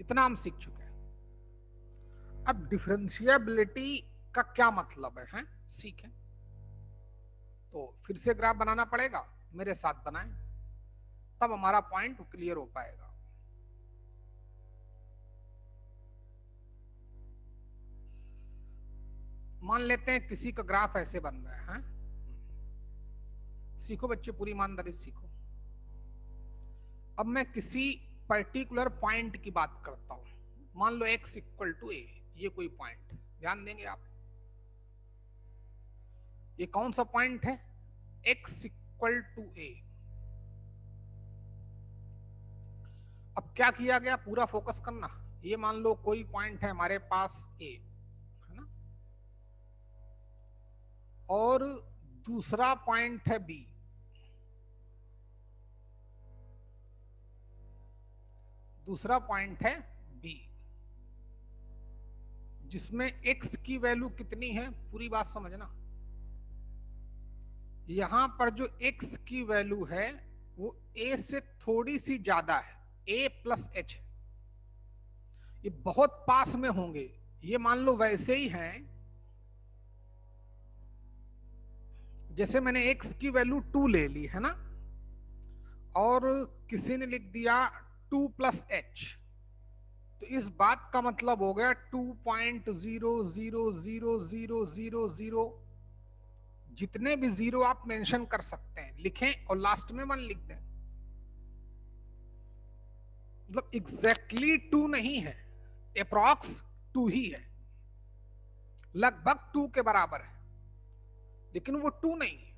इतना हम सीख चुके हैं। अब डिफरेंशिएबिलिटी का क्या मतलब है? सीखें। तो फिर से ग्राफ बनाना पड़ेगा, मेरे साथ बनाएं, तब हमारा पॉइंट क्लियर हो पाएगा। मान लेते हैं किसी का ग्राफ ऐसे बन रहा है। सीखो बच्चे, पूरी ईमानदारी सीखो। अब मैं किसी पर्टिकुलर पॉइंट की बात करता हूं। मान लो x इक्वल टू ए, ये कोई पॉइंट, ध्यान देंगे आप। ये कौन सा पॉइंट है? x इक्वल टू ए। अब क्या किया गया, पूरा फोकस करना। ये मान लो कोई पॉइंट है हमारे पास ए, है ना, और दूसरा पॉइंट है बी। दूसरा पॉइंट है बी, जिसमें x की वैल्यू कितनी है, पूरी बात समझना। यहां पर जो x की वैल्यू है वो a से थोड़ी सी ज्यादा है, a प्लस h। ये बहुत पास में होंगे। ये मान लो वैसे ही हैं जैसे मैंने x की वैल्यू 2 ले ली है ना, और किसी ने लिख दिया 2 प्लस h। तो इस बात का मतलब हो गया 2.0000000, जितने भी जीरो आप मेंशन कर सकते हैं लिखें और लास्ट में 1 लिख दें। मतलब एग्जैक्टली 2 नहीं है, अप्रॉक्स 2 ही है, लगभग 2 के बराबर है, लेकिन वो 2 नहीं है।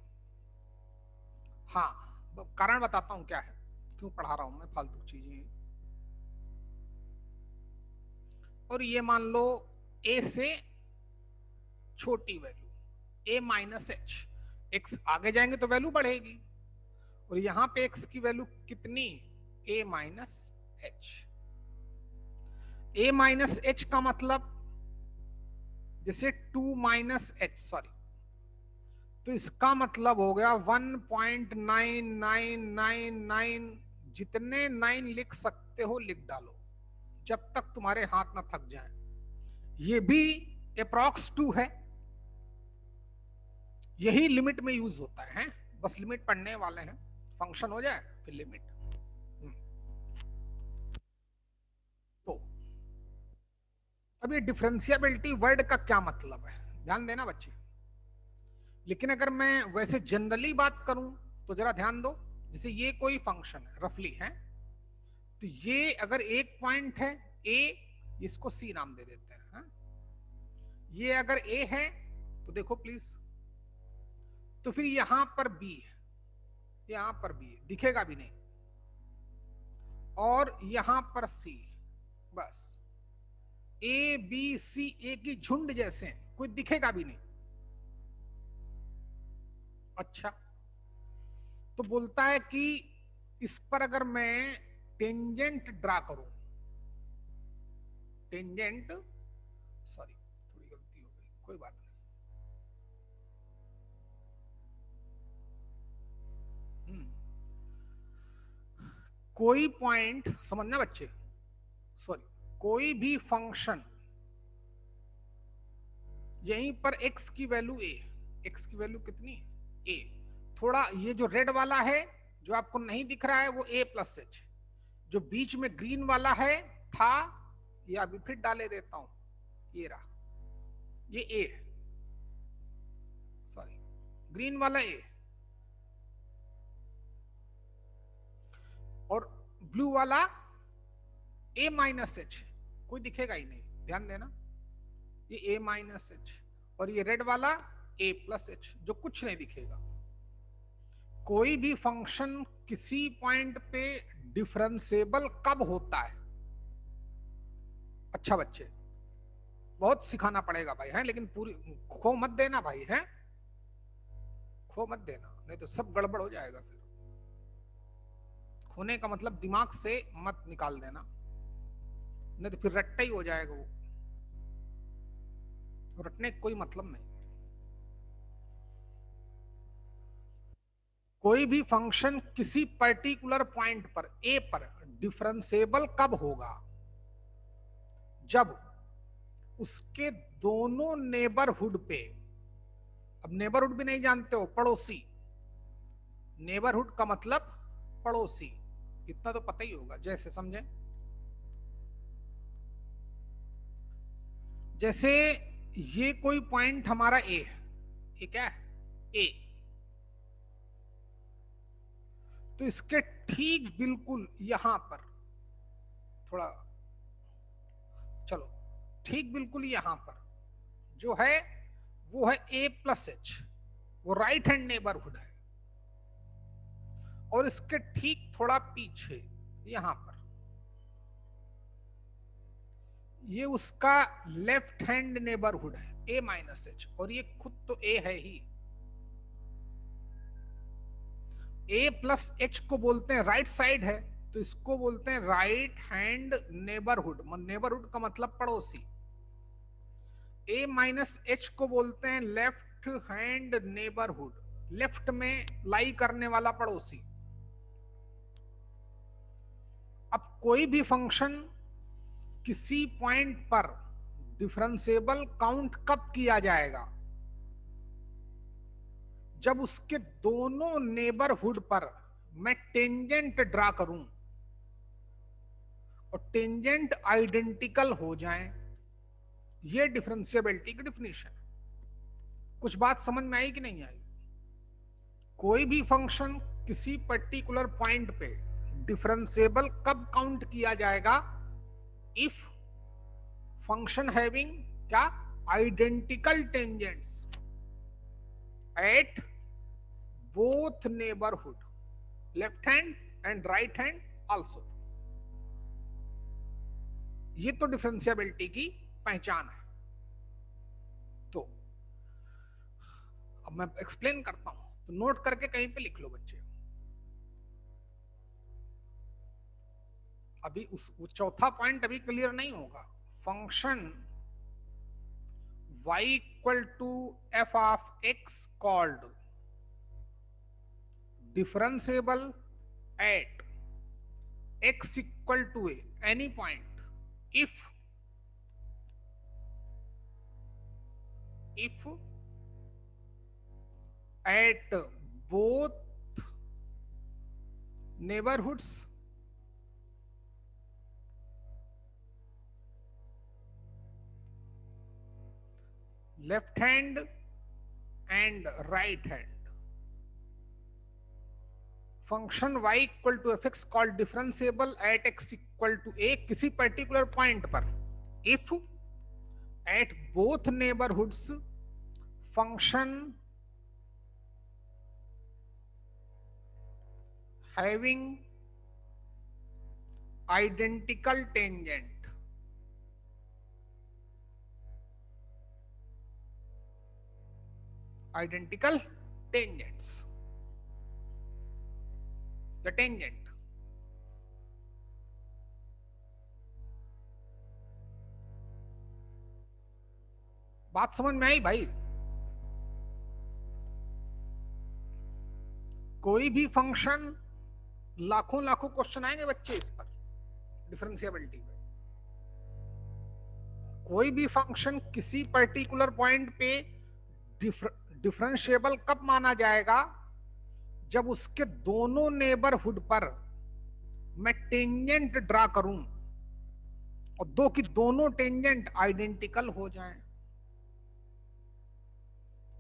हाँ, तो कारण बताता हूं क्या है, क्यों पढ़ा रहा हूं मैं फालतू चीजें। और ये मान लो a से छोटी value, a minus H. X आगे जाएंगे तो वैल्यू बढ़ेगी, और यहां पे x की वैल्यू कितनी, a minus H. a minus H का मतलब जैसे 2 माइनस एच, सॉरी, तो इसका मतलब हो गया 1.9999, जितने 9 लिख सकते हो लिख डालो, जब तक तुम्हारे हाथ ना थक जाए। ये भी अप्रॉक्स 2 है, यही लिमिट में यूज होता है। बस लिमिट पढ़ने वाले हैं, फंक्शन हो जाए फिर लिमिट। तो अब ये डिफरेंशिएबिलिटी वर्ड का क्या मतलब है, ध्यान देना बच्चे। लेकिन अगर मैं वैसे जनरली बात करूं तो जरा ध्यान दो। जैसे ये कोई फंक्शन है रफली है, तो ये अगर एक पॉइंट है ए, इसको सी नाम दे देते हैं, हाँ? ये अगर ए है तो देखो प्लीज, तो फिर यहां पर बी है, यहां पर बी है, दिखेगा भी नहीं, और यहां पर सी। बस ए बी सी ए की झुंड जैसे हैं, कोई दिखेगा भी नहीं। अच्छा, तो बोलता है कि इस पर अगर मैं टेंजेंट ड्रा करूं, टेंजेंट, सॉरी थोड़ी गलती हो गई, कोई बात नहीं। कोई पॉइंट समझना बच्चे, सॉरी, कोई भी फंक्शन यहीं पर x की वैल्यू a, x की वैल्यू कितनी, a। थोड़ा ये जो रेड वाला है जो आपको नहीं दिख रहा है वो a प्लस एच, जो बीच में ग्रीन वाला है था, ये अभी फिर डाले देता हूं, ये रहा, ये a है, सॉरी ग्रीन वाला a, और ब्लू वाला a माइनस एच, कोई दिखेगा ही नहीं, ध्यान देना, ये a माइनस एच, और ये रेड वाला a प्लस एच, जो कुछ नहीं दिखेगा। कोई भी फंक्शन किसी पॉइंट पे डिफरेंशिएबल कब होता है? अच्छा बच्चे, बहुत सिखाना पड़ेगा भाई, है, लेकिन पूरी खो मत देना भाई, है, खो मत देना, नहीं तो सब गड़बड़ हो जाएगा फिर। खोने का मतलब दिमाग से मत निकाल देना, नहीं तो फिर रट्टा ही हो जाएगा वो, रटने का कोई मतलब नहीं। कोई भी फंक्शन किसी पर्टिकुलर पॉइंट पर ए पर डिफरेंशिएबल कब होगा? जब उसके दोनों नेबरहुड पे, अब नेबरहुड भी नहीं जानते हो, पड़ोसी, नेबरहुड का मतलब पड़ोसी, इतना तो पता ही होगा। जैसे समझे, जैसे ये कोई पॉइंट हमारा ए है, ठीक है, ए, तो इसके ठीक बिल्कुल यहां पर, थोड़ा चलो, ठीक बिल्कुल यहां पर जो है वो है ए प्लस एच, वो राइट हैंड नेबरहुड है। और इसके ठीक थोड़ा पीछे यहां पर ये उसका लेफ्ट हैंड नेबरहुड है, ए माइनस एच, और ये खुद तो ए है ही। ए प्लस एच को बोलते हैं राइट साइड है, तो इसको बोलते हैं राइट हैंड नेबरहुड, नेबरहुड का मतलब पड़ोसी। ए माइनस एच को बोलते हैं लेफ्ट हैंड नेबरहुड, लेफ्ट में लाई करने वाला पड़ोसी। अब कोई भी फंक्शन किसी पॉइंट पर डिफरेंशिएबल काउंट कब किया जाएगा? जब उसके दोनों नेबरहुड पर मैं टेंजेंट ड्रा करूं और टेंजेंट आइडेंटिकल हो जाएं। ये डिफरेंशिएबिलिटी की डिफिनीशन है। कुछ बात समझ में आई कि नहीं आई? कोई भी फंक्शन किसी पर्टिकुलर पॉइंट पे डिफरेंशिएबल कब काउंट किया जाएगा? इफ फंक्शन हैविंग क्या, identical tangents at both neighbourhood, left hand and right hand also. ये तो डिफरेंशिएबिलिटी की पहचान है। तो अब मैं एक्सप्लेन करता हूं, तो नोट करके कहीं पे लिख लो बच्चे। अभी उस चौथा पॉइंट अभी क्लियर नहीं होगा। Function y equal to F of X called differentiable at x equal to A any point if at both neighborhoods left hand and right hand, function y equal to F X called differentiable at x equal to a किसी particular point पर, if at both neighbourhoods function having identical tangent, identical tangents, the tangent। बात समझ में आई भाई? कोई भी function, लाखों लाखों क्वेश्चन आएंगे बच्चे इस पर, डिफरेंशिएबिलिटी पे। कोई भी फंक्शन किसी पर्टिकुलर पॉइंट पे डिफरेंशिएबल कब माना जाएगा? जब उसके दोनों नेबरहुड पर मैं टेंजेंट ड्रा करूं और दो की दोनों टेंजेंट आइडेंटिकल हो जाएं।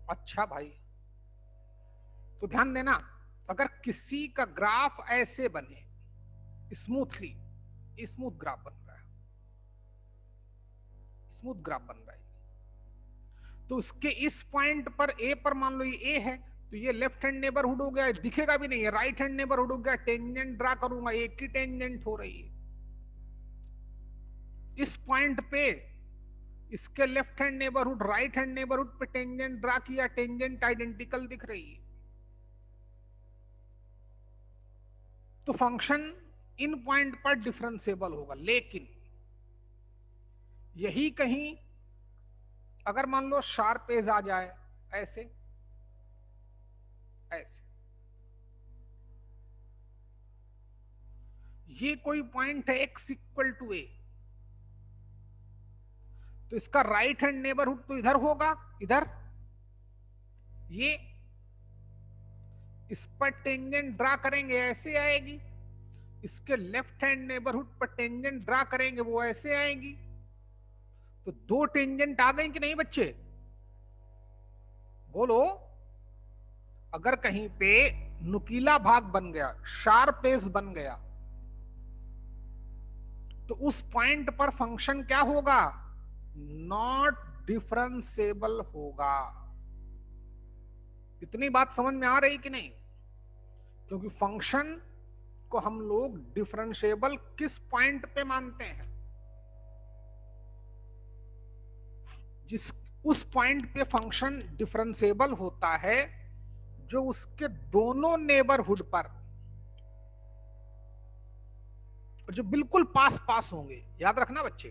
अच्छा भाई, तो ध्यान देना, अगर किसी का ग्राफ ऐसे बने, स्मूथली, स्मूथ ग्राफ बन रहा है, स्मूथ ग्राफ बन रहा है, तो उसके इस पॉइंट पर ए पर मान लो ये ए है, तो ये लेफ्ट हैंड नेबरहुड हो गया, दिखेगा भी नहीं है, राइट हैंड नेबरहुड हो गया। टेंजेंट ड्रा करूंगा, एक ही टेंजेंट हो रही है। इस पॉइंट पे इसके left hand neighbourhood right hand neighbourhood पे टेंजेंट ड्रा किया, टेंजेंट आइडेंटिकल दिख रही है। तो फंक्शन इन पॉइंट पर डिफरेंशिएबल होगा। लेकिन यही कहीं अगर मान लो शार्प एज आ जाए, ऐसे ऐसे, ये कोई पॉइंट है x इक्वल टू ए, तो इसका राइट हैंड नेबरहुड तो इधर होगा, इधर ये, इस पर टेंजेंट ड्रा करेंगे ऐसे आएगी, इसके लेफ्ट हैंड नेबरहुड पर टेंजेंट ड्रा करेंगे वो ऐसे आएगी। तो दो टेंजेंट आ गए कि नहीं बच्चे, बोलो। अगर कहीं पे नुकीला भाग बन गया, शार्प एज बन गया, तो उस पॉइंट पर फंक्शन क्या होगा, नॉट डिफरेंशिएबल होगा। इतनी बात समझ में आ रही कि नहीं? क्योंकि फंक्शन को हम लोग डिफरेंशिएबल किस पॉइंट पे मानते हैं, जिस उस पॉइंट पे फंक्शन डिफरेंशिएबल होता है जो उसके दोनों नेबरहुड पर, जो बिल्कुल पास पास होंगे, याद रखना बच्चे,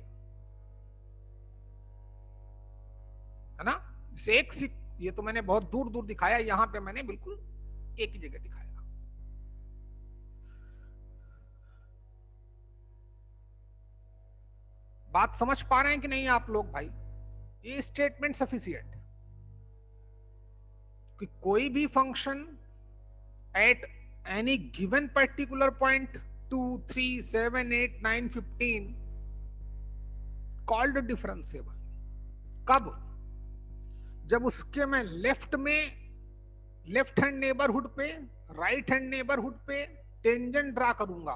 है ना। से एक ये तो मैंने बहुत दूर दूर दिखाया, यहां पे मैंने बिल्कुल एक ही जगह दिखाया। बात समझ पा रहे हैं कि नहीं आप लोग भाई? ये स्टेटमेंट सफिशिएंट कि कोई भी function at any given particular point 2 3 7 8 9 15 called differentiable. कब? जब उसके मैं लेफ्ट में, लेफ्ट हैंड नेबरहुड पे, राइट हैंड नेबरहुड पे टेंजेंट ड्रा करूंगा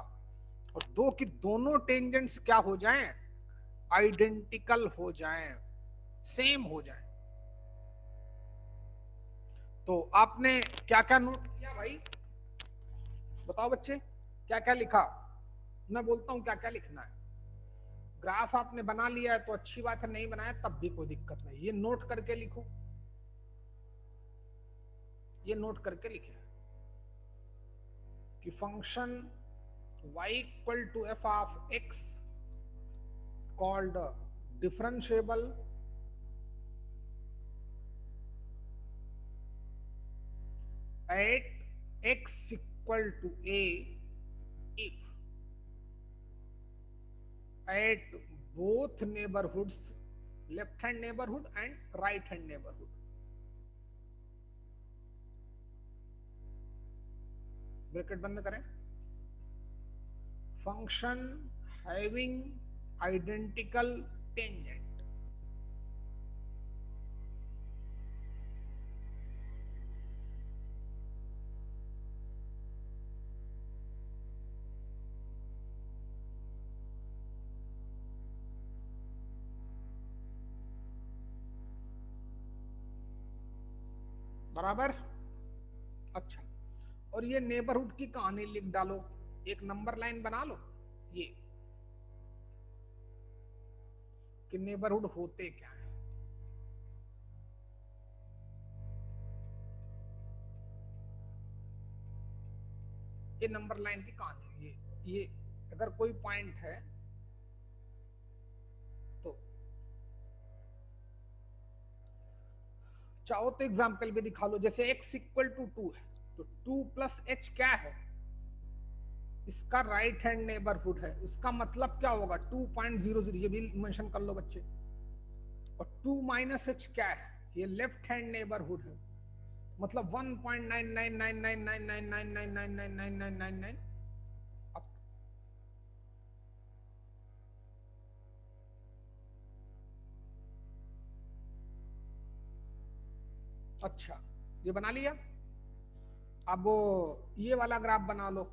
और दो की दोनों टेंजेंट्स क्या हो जाएं, आइडेंटिकल हो जाएं, सेम हो जाएं। तो आपने क्या क्या नोट किया भाई, बताओ बच्चे, क्या क्या लिखा? मैं बोलता हूं क्या क्या लिखना है। ग्राफ आपने बना लिया है तो अच्छी बात है, नहीं बनाया तब भी कोई दिक्कत नहीं, ये नोट करके लिखो, ये नोट करके लिखे कि function y equal to F of x called differentiable at x equal to a if at both neighborhoods, left hand neighborhood and right hand neighborhood, bracket बंद करें, फंक्शन हैविंग आइडेंटिकल टेंजेंट। बराबर? अच्छा, और ये neighbourhood की कहानी लिख डालो, एक नंबर लाइन बना लो, ये कि नेबरहुड होते क्या है। ये नंबर लाइन की कहानी, ये अगर कोई पॉइंट है तो चाहो तो एग्जाम्पल भी दिखा लो, जैसे x इक्वल टू 2 है तो 2 प्लस एच क्या है, इसका राइट हैंड नेबरहुड है, उसका मतलब क्या होगा 2.00, ये भी मेंशन कर लो बच्चे। और 2 माइनस एच क्या है, ये लेफ्ट हैंड नेबरहुड है, मतलब 1.99999999999999। अच्छा, ये बना लिया। अब ये वाला ग्राफ बना लो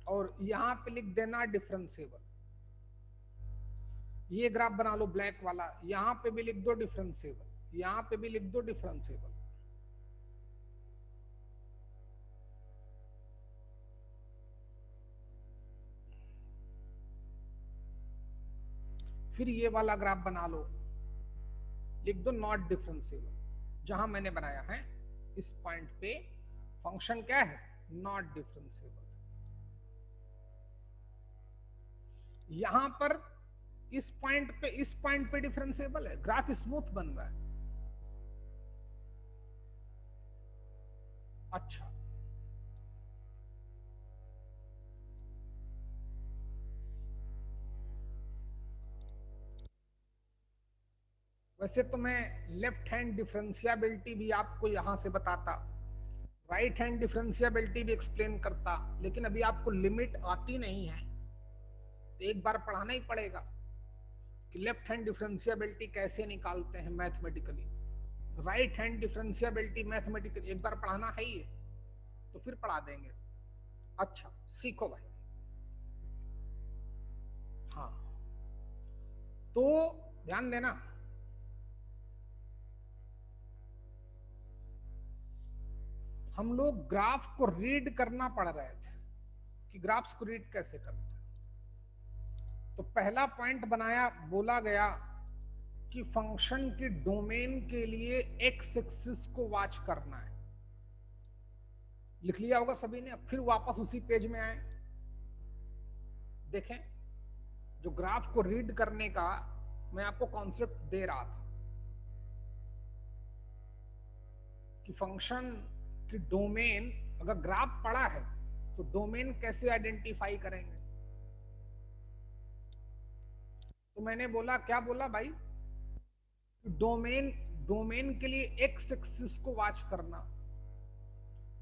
और यहां पे लिख देना डिफरेंशिएबल। ये ग्राफ बना लो ब्लैक वाला, यहां पे भी लिख दो डिफरेंशिएबल, यहां पे भी लिख दो डिफरेंशिएबल। फिर ये वाला ग्राफ बना लो, लिख दो नॉट डिफरेंशिएबल। जहां मैंने बनाया है इस पॉइंट पे फंक्शन क्या है, नॉट डिफरेंशिएबल। यहां पर इस पॉइंट पे डिफरेंशिएबल है, ग्राफ स्मूथ बन रहा है। अच्छा, वैसे तो मैं लेफ्ट हैंड डिफरेंशियबिलिटी भी आपको यहां से बताता, राइट हैंड डिफरेंशियबिलिटी भी एक्सप्लेन करता, लेकिन अभी आपको लिमिट आती नहीं है तो एक बार पढ़ाना ही पड़ेगा कि लेफ्ट हैंड डिफरेंशियबिलिटी कैसे निकालते हैं mathematically, right hand differentiability mathematically एक बार पढ़ाना है ही है, तो फिर पढ़ा देंगे। अच्छा सीखो भाई। हाँ तो ध्यान देना, हम लोग ग्राफ को रीड करना पढ़ रहे थे कि ग्राफ्स को रीड कैसे करते हैं। तो पहला पॉइंट बनाया, बोला गया कि फंक्शन की डोमेन के लिए एक्स एक्सिस को वॉच करना है। लिख लिया होगा सभी ने। अब फिर वापस उसी पेज में आए, देखें जो ग्राफ को रीड करने का मैं आपको कॉन्सेप्ट दे रहा था कि फंक्शन की डोमेन, अगर ग्राफ पड़ा है तो डोमेन कैसे आइडेंटिफाई करेंगे। तो मैंने बोला, क्या बोला भाई, डोमेन, डोमेन के लिए एक्स एक्सिस को वॉच करना।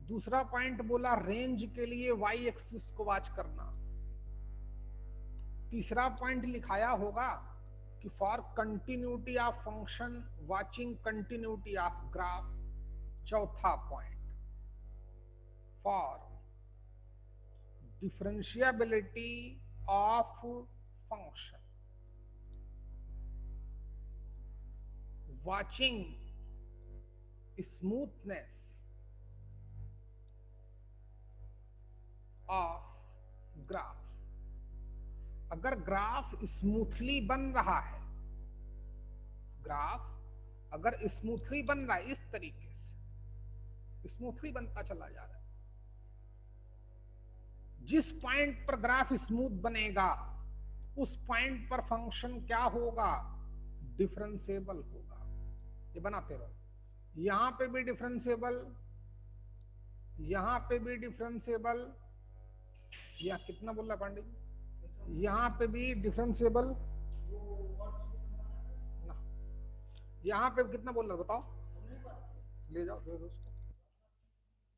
दूसरा पॉइंट बोला रेंज के लिए वाई एक्सिस को वॉच करना। तीसरा पॉइंट लिखाया होगा कि for continuity of function watching continuity of graph. चौथा point for differentiability of function watching smoothness of graph. अगर ग्राफ स्मूथली बन रहा है, ग्राफ अगर स्मूथली बन रहा है, इस तरीके से स्मूथली बनता चला जा रहा है, जिस पॉइंट पर ग्राफ स्मूथ बनेगा उस पॉइंट पर फंक्शन क्या होगा, डिफरेंशिएबल होगा। ये बनाते रहो, यहां पे भी डिफरेंशिएबल, यहां पे भी डिफरेंशिएबल, या कितना बोल रहा पांडे जी, यहां पे भी डिफरेंशिएबल, यहां पे कितना बोल रहा बताओ, ले जाओ दे दो उसको,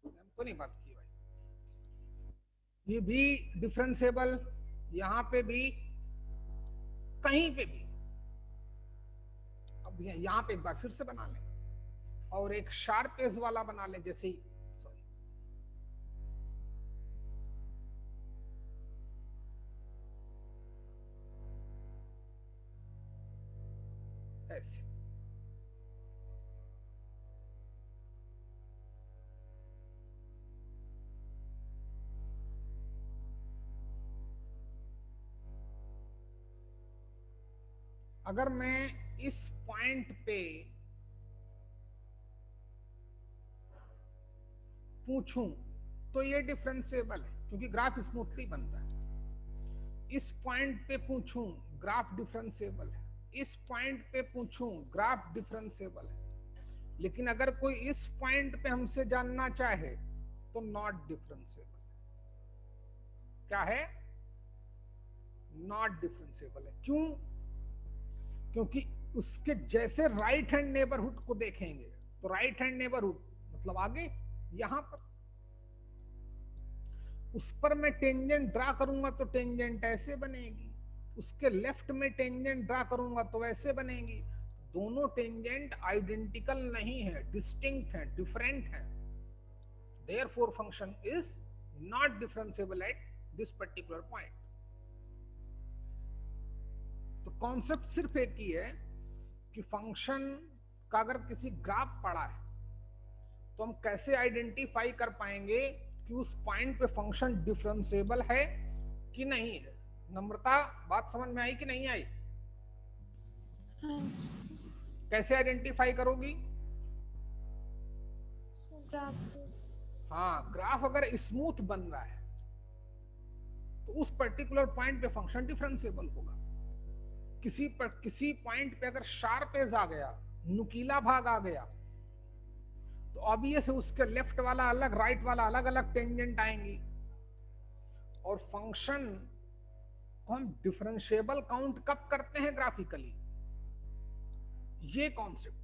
हमको नहीं बात की भाई। ये भी डिफरेंशिएबल, यहां पे भी, कहीं पे भी। अब यहां पे एक बार फिर से बना लें और एक शार्प एज वाला बना लें, जैसे ही, सॉरी, ऐसे। अगर मैं इस पॉइंट पे पूछूं तो ये डिफरेंशिएबल है क्योंकि ग्राफ स्मूथली बन रहा है। इस पॉइंट पे पूछूं, ग्राफ डिफरेंशिएबल है। इस पॉइंट पे पूछूं, ग्राफ डिफरेंशिएबल है। लेकिन अगर कोई इस पॉइंट पे हमसे जानना चाहे तो नॉट डिफरेंशिएबल। क्या है, नॉट डिफरेंशिएबल है। क्यों, क्योंकि उसके जैसे राइट हैंड नेबरहुड को देखेंगे तो राइट हैंड नेबरहुड मतलब आगे, यहां पर उस पर मैं टेंजेंट ड्रा करूंगा तो टेंजेंट ऐसे बनेगी, उसके लेफ्ट में टेंजेंट ड्रा करूंगा तो ऐसे बनेगी। दोनों टेंजेंट आइडेंटिकल नहीं है, डिस्टिंक्ट है, डिफरेंट है। Therefore function is not differentiable at this particular point. तो कॉन्सेप्ट सिर्फ एक ही है कि फंक्शन का अगर किसी ग्राफ पड़ा है तो हम कैसे आइडेंटिफाई कर पाएंगे कि उस पॉइंट पे फंक्शन डिफरेंशिएबल है कि नहीं है। नम्रता, बात समझ में आई कि नहीं आई? कैसे आइडेंटिफाई करोगी? हाँ, ग्राफ अगर स्मूथ बन रहा है तो उस पर्टिकुलर पॉइंट पे फंक्शन डिफरेंशिएबल होगा। किसी पॉइंट पे अगर शार्प एज आ गया, नुकीला भाग आ गया, तो ऑब्वियस उसके लेफ्ट वाला अलग, राइट वाला अलग अलग टेंजेंट आएंगी। और फंक्शन को हम डिफरेंशिएबल काउंट कब करते हैं ग्राफिकली? ये कॉन्सेप्ट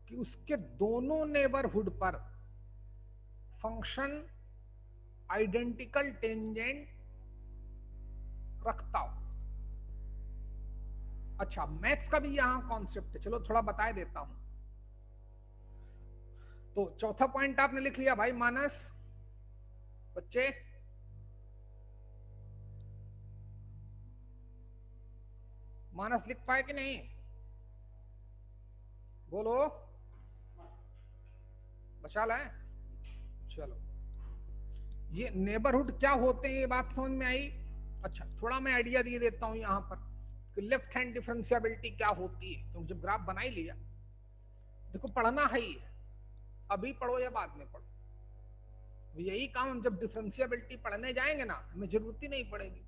कि उसके दोनों नेबरहुड पर फंक्शन आइडेंटिकल टेंजेंट रखता हो। अच्छा, मैथ्स का भी यहां कॉन्सेप्ट है, चलो थोड़ा बता देता हूं। तो चौथा पॉइंट आपने लिख लिया भाई मानस बच्चे। मानस लिख पाए कि नहीं, बोलो, बचा लाए। चलो, ये नेबरहुड क्या होते हैं ये बात समझ में आई। अच्छा, थोड़ा मैं आइडिया दिए देता हूं यहां पर कि लेफ्ट हैंड डिफरेंशियबिलिटी क्या होती है, क्योंकि जब ग्राफ बना ही लिया, देखो पढ़ना है ही, अभी पढ़ो या बाद में पढ़ो, यही काम हम जब डिफरेंशियबिलिटी पढ़ने जाएंगे ना, हमें जरूरत ही नहीं पड़ेगी।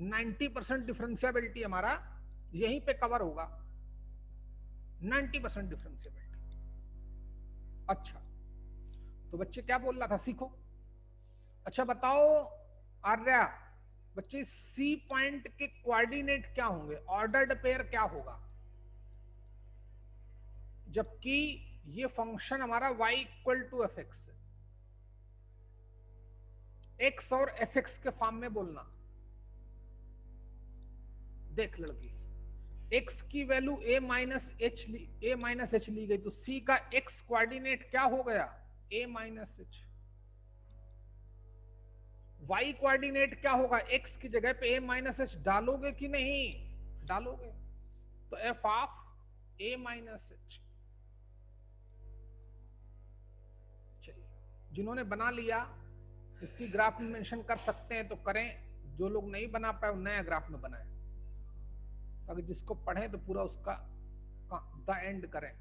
90% डिफरेंशियबिलिटी हमारा यहीं पे कवर होगा, 90% डिफरेंशियबिलिटी। अच्छा, तो बच्चे क्या बोल रहा था, सीखो। अच्छा बताओ आर्या, बच्चे सी पॉइंट के कोऑर्डिनेट क्या होंगे, ऑर्डर्ड पेयर क्या होगा, जबकि ये फंक्शन हमारा y equal to F X, X और एफ एक्स के फॉर्म में बोलना। देख लड़की, x की वैल्यू a माइनस एच ली गई, तो c का x कोऑर्डिनेट क्या हो गया, a minus H. y coordinate क्या होगा, x की जगह पे a माइनस एच डालोगे कि नहीं, डालोगे, तो f of a minus H. चलिए, जिन्होंने बना लिया इसी ग्राफ में मेंशन कर सकते हैं तो करें, जो लोग नहीं बना पाए वो नया ग्राफ में बनाए, अगर जिसको पढ़े तो पूरा उसका द एंड करें।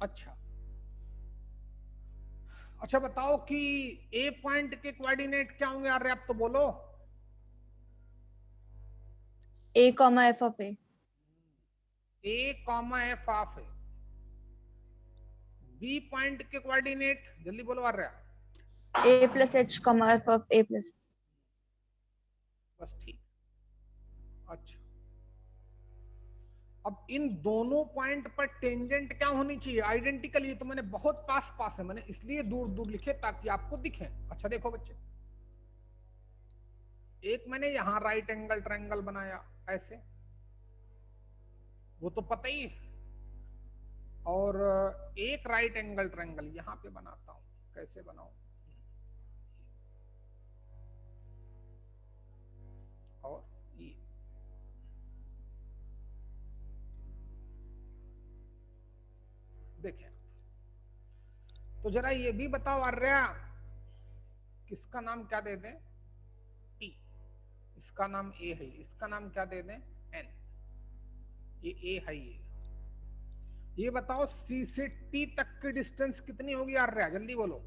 अच्छा, अच्छा बताओ कि ए पॉइंट के कोऑर्डिनेट क्या होंगे यार, आप तो बोलो। a comma f of a, A comma F of A. B point के कोऑर्डिनेट जल्दी बोलो आ रहा, a plus h comma f of a plus, बस ठीक। अच्छा, अब इन दोनों पॉइंट पर टेंजेंट क्या होनी चाहिए, आइडेंटिकल। ये तो मैंने बहुत पास पास है, मैंने इसलिए दूर दूर लिखे ताकि आपको दिखे। अच्छा देखो बच्चे, एक मैंने यहां राइट एंगल ट्रायंगल बनाया ऐसे, वो तो पता ही है, और एक राइट एंगल ट्रायंगल यहां पे बनाता हूं, कैसे बनाऊं, और ये देखें। तो जरा ये भी बताओ आर्या, किसका नाम क्या दे दें, टी, इसका नाम ए है, इसका नाम क्या दे दें, एन, ये ए है। ये बताओ सी से टी तक की डिस्टेंस कितनी होगी आर्या, जल्दी बोलो।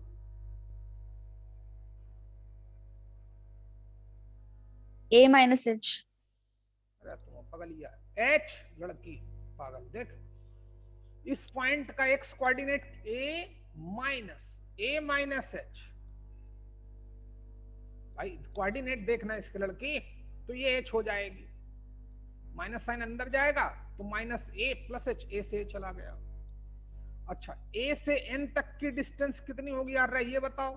a minus h, अरे तुम पगलिया, एच लड़की पागल, देख इस पॉइंट का एक्स कोऑर्डिनेट ए माइनस एच। भाई कोऑर्डिनेट देखना इसके लड़की, तो ये एच हो जाएगी, माइनस साइन अंदर जाएगा तो माइनस ए प्लस एच, ए से चला गया। अच्छा, ए से एन तक की डिस्टेंस कितनी होगी यार, ये बताओ।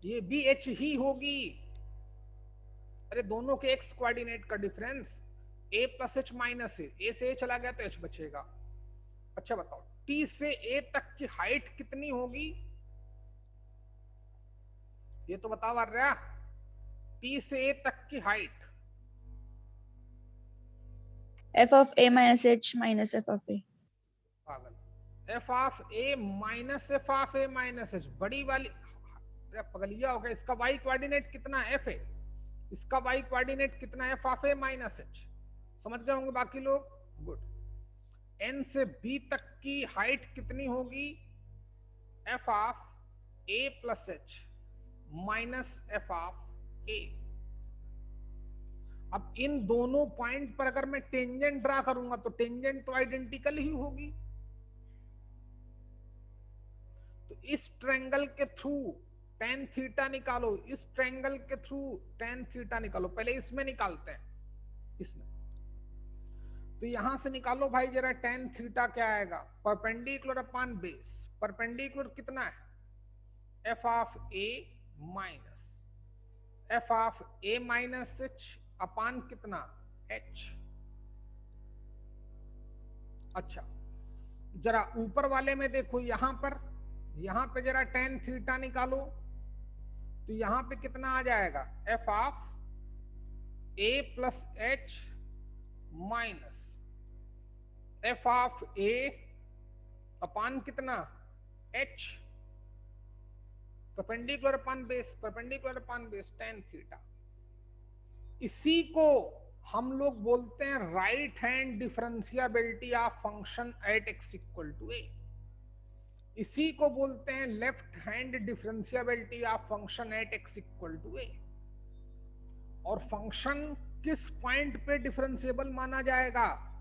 ये भी एच ही होगी, अरे दोनों के एक्स कोऑर्डिनेट का डिफरेंस ए प्लस एच माइनस ए से ए चला गया तो एच बचेगा। अच्छा बताओ, टी से ए तक की हाइट कितनी होगी, ये तो बताओ आर्या, टी से ए तक की height. f of a minus h minus f of a, पागल, F of a minus F of a minus H, बड़ी वाली पगलिया हो गया। इसका वाई कोऑर्डिनेट कितना एफ है, इसका y कोऑर्डिनेट कितना है, f of a minus H. समझ गए होंगे बाकी लोग, गुड। n से b तक की हाइट कितनी होगी, f of a plus h minus f of a। अब इन दोनों पॉइंट पर अगर मैं टेंजेंट ड्रा करूंगा तो टेंजेंट तो आइडेंटिकल ही होगी। तो इस ट्रायंगल के थ्रू tan थीटा निकालो, इस ट्रायंगल के थ्रू tan थीटा निकालो। पहले इसमें निकालते हैं, इसमें तो यहां से निकालो भाई जरा tan थीटा क्या आएगा, परपेंडिकुलर अपॉन बेस। परपेंडिकुलर कितना है, f of a minus f of a minus h upon कितना h। अच्छा जरा ऊपर वाले में देखो, यहां पे जरा tan थीटा निकालो तो यहां पे कितना आ जाएगा, f of a plus h minus f of a upon कितना h, perpendicular upon base, perpendicular upon base tan theta. इसी को हम लोग बोलते हैं right hand differentiability of function at x equal to a। इसी को बोलते हैं left hand differentiability of function at x equal to a। और फंक्शन किस पॉइंट पे डिफरेंशिएबल माना जाएगा,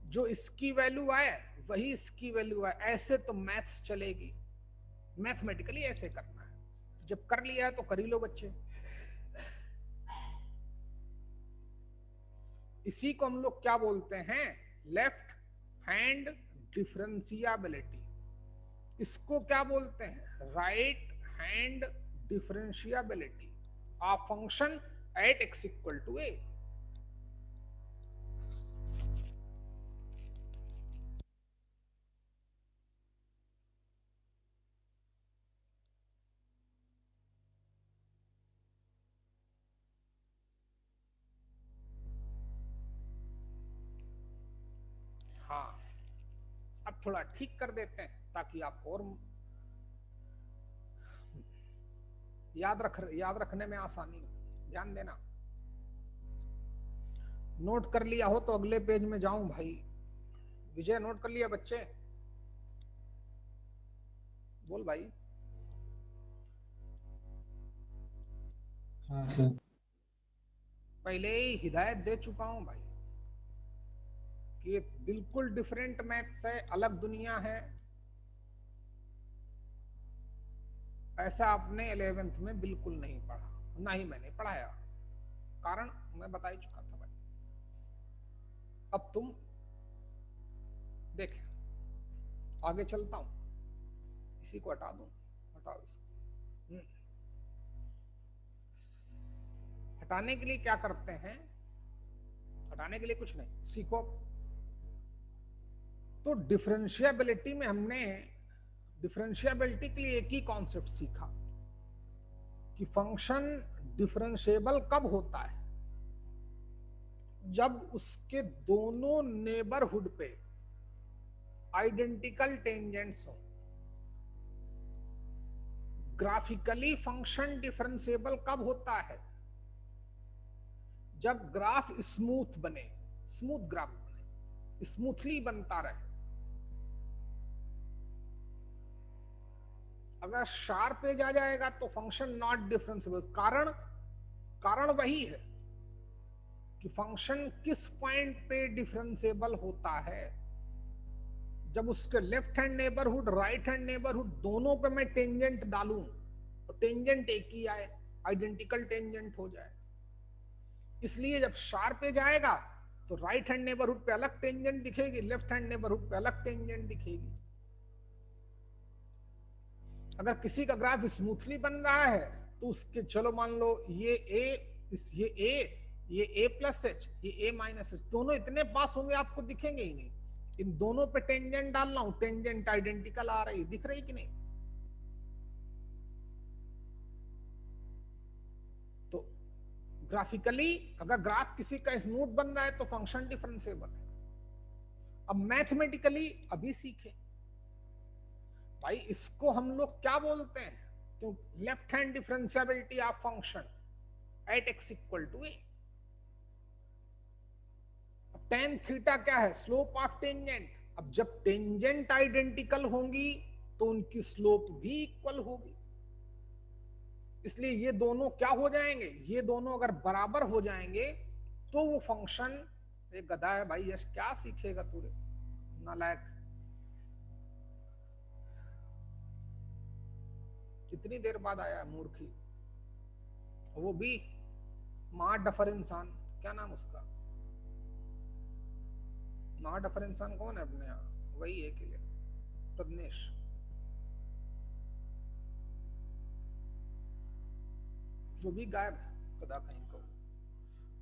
जो इसकी वैल्यू आए वही इसकी वैल्यू आए। ऐसे तो मैथ्स चलेगी, मैथमेटिकली ऐसे करना है। जब कर लिया है तो कर ही लो बच्चे। इसी को हम लोग क्या बोलते हैं, लेफ्ट हैंड डिफरेंशियबिलिटी। इसको क्या बोलते हैं, right hand differentiability of function at x equal to a। हाँ अब थोड़ा ठीक कर देते हैं ताकि आपको और याद रखने में आसानी हो। ध्यान देना, नोट कर लिया हो तो अगले पेज में जाऊं भाई। विजय नोट कर लिया बच्चे, बोल भाई। हाँ सर। पहले ही हिदायत दे चुका हूं भाई कि ये बिल्कुल डिफरेंट मैथ्स है, अलग दुनिया है। ऐसा आपने 11th में बिल्कुल नहीं पढ़ा, ना ही मैंने पढ़ाया, कारण मैं बता ही चुका था भाई। अब तुम देख, आगे चलता हूं, इसी को हटा दूं, हटाओ इसको। हटाने के लिए क्या करते हैं, हटाने के लिए कुछ नहीं, सीखो। तो डिफरेंशियबिलिटी में हमने डिफरेंशियबिलिटी के लिए एक ही कॉन्सेप्ट सीखा कि फंक्शन डिफरेंशिएबल कब होता है, जब उसके दोनों नेबरहुड पे आइडेंटिकल टेंजेंट्स हो। ग्राफिकली फंक्शन डिफरेंशिएबल कब होता है, जब ग्राफ स्मूथ बने, स्मूथ ग्राफ बने, स्मूथली बनता रहे। अगर शार्प एज आ जाएगा तो फंक्शन नॉट डिफरेंशिएबल। कारण वही है कि फंक्शन किस पॉइंट पे डिफरेंशिएबल होता है, जब उसके left hand neighbourhood right hand neighbourhood दोनों पे मैं टेंजेंट डालूं तो टेंजेंट एक ही आए, आइडेंटिकल टेंजेंट हो जाए। इसलिए जब शार्प एज आएगा तो राइट हैंड नेबरहुड पे अलग टेंजेंट दिखेगी, लेफ्ट हैंड नेबरहुड पे अलग टेंजेंट दिखेगी। अगर किसी का ग्राफ स्मूथली बन रहा है तो उसके, चलो मान लो ये ए प्लस एच, ये ए माइनस एच, दोनों इतने पास होंगे आपको दिखेंगे ही नहीं। इन दोनों पे टेंजेंट डालना हूं, टेंजेंट आइडेंटिकल आ रही, दिख रही कि नहीं। तो ग्राफिकली अगर ग्राफ किसी का स्मूथ बन रहा है तो फंक्शन डिफरेंशिएबल है। अब मैथमेटिकली अभी सीखे भाई, इसको हम लोग क्या बोलते हैं, तो left hand differentiability of function at x equal to a। Tan theta क्या है? Slope of tangent. अब जब टेंजेंट आइडेंटिकल होंगी तो उनकी स्लोप भी इक्वल होगी, इसलिए ये दोनों क्या हो जाएंगे? ये दोनों अगर बराबर हो जाएंगे तो वो फंक्शन, एक गधा है भाई, यश क्या सीखेगा तू रे नालायक, कितनी देर बाद आया है मूर्खी, वो भी मां डफर इंसान, क्या नाम उसका, मां डफर इंसान कौन है अपने यहाँ? वही है कि प्रज्ञेश। जो भी गायब है कदा कहीं को,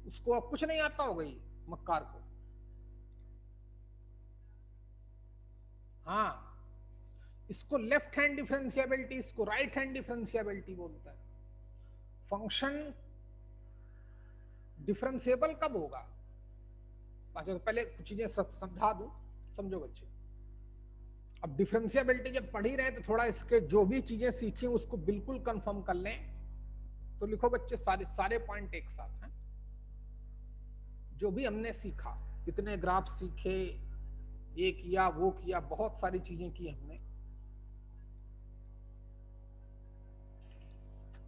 उसको अब कुछ नहीं आता होगा ये मक्कार को। हाँ, इसको लेफ्ट हैंड डिफरेंशियबिलिटी, इसको राइट हैंड डिफरेंशियबिलिटी बोलता है। फंक्शन डिफरेंशिएबल कब होगा? अच्छा, तो पहले कुछ चीजें समझा दूं, समझो बच्चे। अब डिफरेंशियबिलिटी जब पढ़ ही रहे तो थोड़ा इसके जो भी चीजें सीखी उसको बिल्कुल कंफर्म कर लें। तो लिखो बच्चे, सारे सारे पॉइंट एक साथ हैं। जो भी हमने सीखा, इतने ग्राफ सीखे, ये किया वो किया, बहुत सारी चीजें की हमने।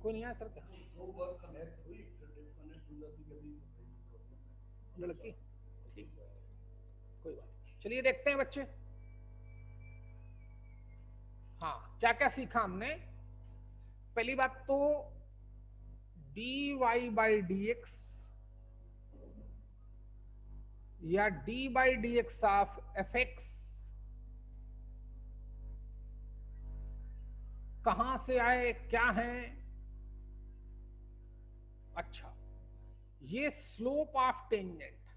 कोई नहीं आया सर क्या? लड़की ठीक, कोई बात नहीं, चलिए देखते हैं बच्चे। हाँ, क्या क्या सीखा हमने? पहली बात तो dy बाई डी एक्स या D by D X of F x कहां से आए, क्या है? अच्छा, ये स्लोप ऑफ टेंजेंट,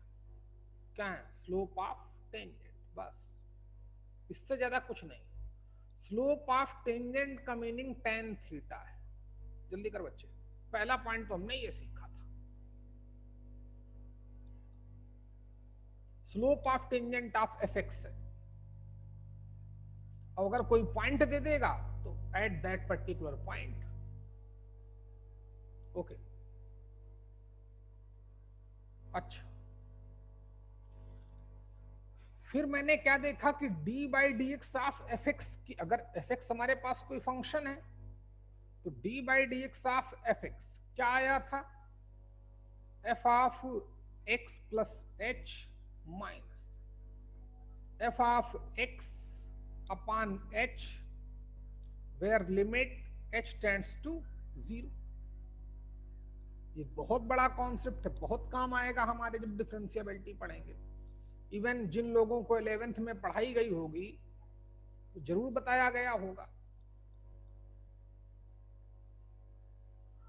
क्या है? स्लोप ऑफ टेंजेंट, बस, इससे ज्यादा कुछ नहीं। स्लोप ऑफ टेंजेंट का मीनिंग टेन थीटा है। जल्दी कर बच्चे, पहला पॉइंट तो हमने ये सीखा था, slope of tangent of F x है। और अगर कोई पॉइंट दे देगा तो at that particular point, okay. अच्छा, फिर मैंने क्या देखा कि D by D X of F x की, अगर एफ एक्स हमारे पास कोई फंक्शन है तो D by D X of F X क्या आया था? F of X plus H minus F of X upon H where limit H tends to 0। ये बहुत बड़ा कॉन्सेप्ट है, बहुत काम आएगा हमारे जब डिफरेंशियबिलिटी पढ़ेंगे। इवन जिन लोगों को 11th में पढ़ाई गई होगी तो जरूर बताया गया होगा।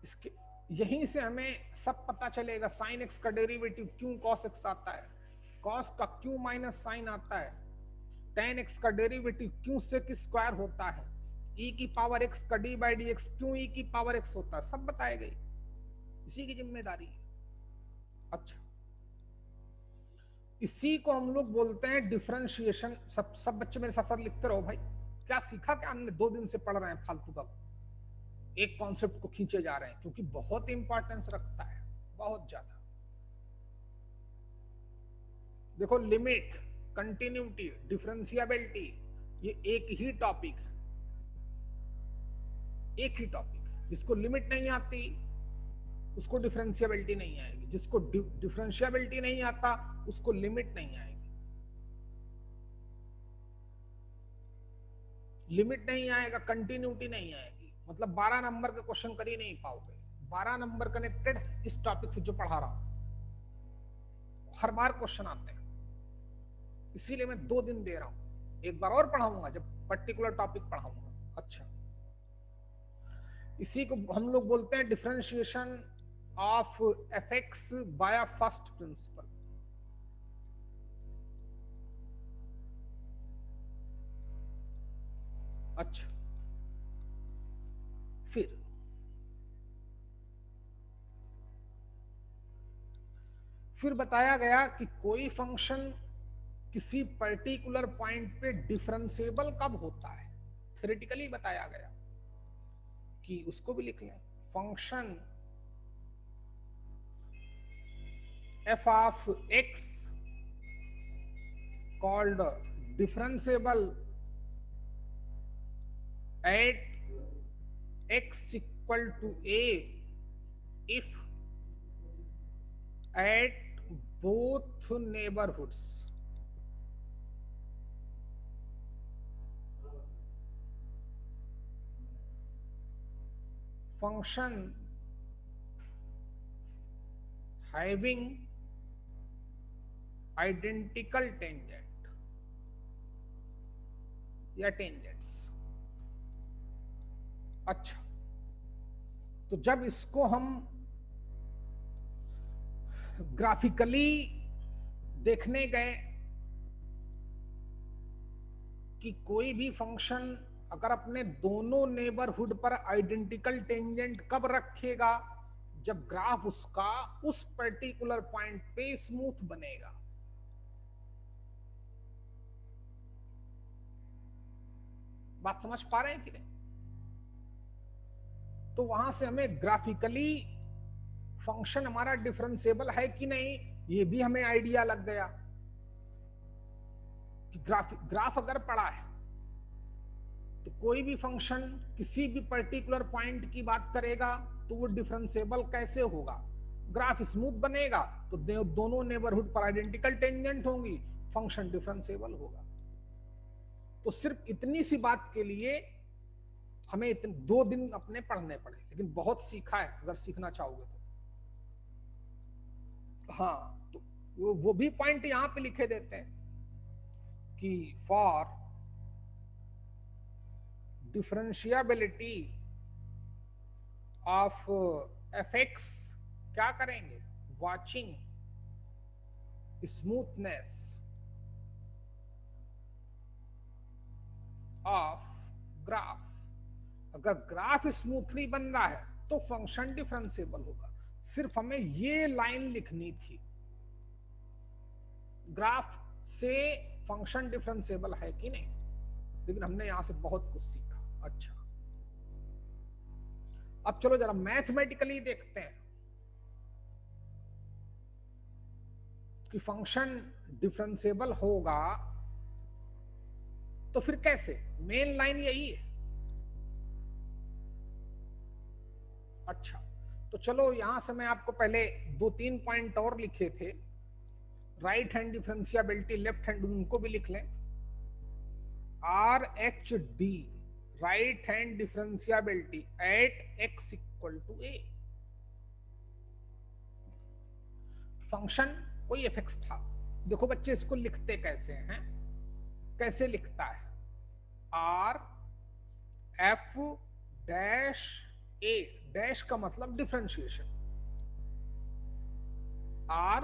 इसके यहीं से हमें सब पता चलेगा, साइन एक्स का डेरिवेटिव क्यों कॉस एक्स आता है, कॉस का क्यों माइनस साइन आता है, टेन एक्स का डेरिवेटिव क्यों सेक स्क्वायर होता है, ई की पावर एक्स का डी बाई डी एक्स क्यों ई की पावर एक्स होता है, सब बताए गए, इसी की जिम्मेदारी है। अच्छा, इसी को हम लोग बोलते हैं डिफरेंशिएशन। सब बच्चे मेरे साथ साथ लिखते रहो भाई। क्या सीखा, क्या हमने 2 दिन से पढ़ रहे हैं फालतू का, एक कॉन्सेप्ट को खींचे जा रहे हैं, क्योंकि बहुत इंपॉर्टेंस रखता है, बहुत ज्यादा। देखो, लिमिट, कंटिन्यूटी, डिफरेंशियबिलिटी, ये एक ही टॉपिक है, एक ही टॉपिक है। जिसको लिमिट नहीं आती उसको डिफरेंशियबिलिटी नहीं आएगी, जिसको डिफरेंशियबिलिटी नहीं आता उसको लिमिट नहीं आएगी। लिमिट नहीं आएगा, कंटिन्यूटी नहीं आएगी, मतलब 12 नंबर के क्वेश्चन कर ही नहीं पाओगे। 12 नंबर कनेक्टेड इस टॉपिक से जो पढ़ा रहा हूं, हर बार क्वेश्चन आते हैं, इसीलिए मैं 2 दिन दे रहा हूं, एक बार और पढ़ाऊंगा जब पर्टिकुलर टॉपिक पढ़ाऊंगा। अच्छा, इसी को हम लोग बोलते हैं differentiation of F x by first principle. अच्छा, फिर बताया गया कि कोई फंक्शन किसी पर्टिकुलर पॉइंट पे डिफरेंशिएबल कब होता है, थ्योरेटिकली बताया गया कि उसको भी लिख लें, function F of x called differentiable at x equal to a if at both neighborhoods function having identical tangent या टेंजेंट्स। अच्छा, तो जब इसको हम ग्राफिकली देखने गए कि कोई भी फंक्शन अगर अपने दोनों नेबरहुड पर आइडेंटिकल टेंजेंट कब रखेगा, जब ग्राफ उसका उस पर्टिकुलर पॉइंट पे स्मूथ बनेगा। बात समझ पा रहे हैं कि नहीं? तो वहां से हमें ग्राफिकली फंक्शन हमारा डिफरेंशिएबल है कि नहीं ये भी हमें आइडिया लग गया कि ग्राफ अगर पड़ा है तो कोई भी फंक्शन किसी भी पर्टिकुलर पॉइंट की बात करेगा तो वो डिफरेंशिएबल कैसे होगा, ग्राफ स्मूथ बनेगा तो दोनों नेबरहुड पर आइडेंटिकल टेंजेंट होंगी, फंक्शन डिफरेंशिएबल होगा। तो सिर्फ इतनी सी बात के लिए हमें 2 दिन अपने पढ़ने पड़े, लेकिन बहुत सीखा है अगर सीखना चाहोगे तो। हाँ, तो वो भी पॉइंट यहां पे लिखे देते हैं कि फॉर डिफरेंशिएबिलिटी ऑफ fx क्या करेंगे, वाचिंग स्मूथनेस ऑफ ग्राफ। अगर ग्राफ स्मूथली बन रहा है तो फंक्शन डिफरेंशिएबल होगा। सिर्फ हमें ये लाइन लिखनी थी, ग्राफ से फंक्शन डिफरेंशिएबल है कि नहीं, लेकिन हमने यहां से बहुत कुछ सीखा। अच्छा, अब चलो जरा मैथमेटिकली देखते हैं कि फंक्शन डिफरेंशिएबल होगा तो फिर कैसे। मेन लाइन यही है। अच्छा, तो चलो यहां से मैं आपको पहले 2-3 पॉइंट और लिखे थे, right hand differentiability, left hand, उनको भी लिख लें। RHD right hand differentiability at x equal to a। Function कोई fx था। देखो बच्चे इसको लिखते कैसे हैं, कैसे लिखता है, R F dash a, dash का मतलब differentiation, R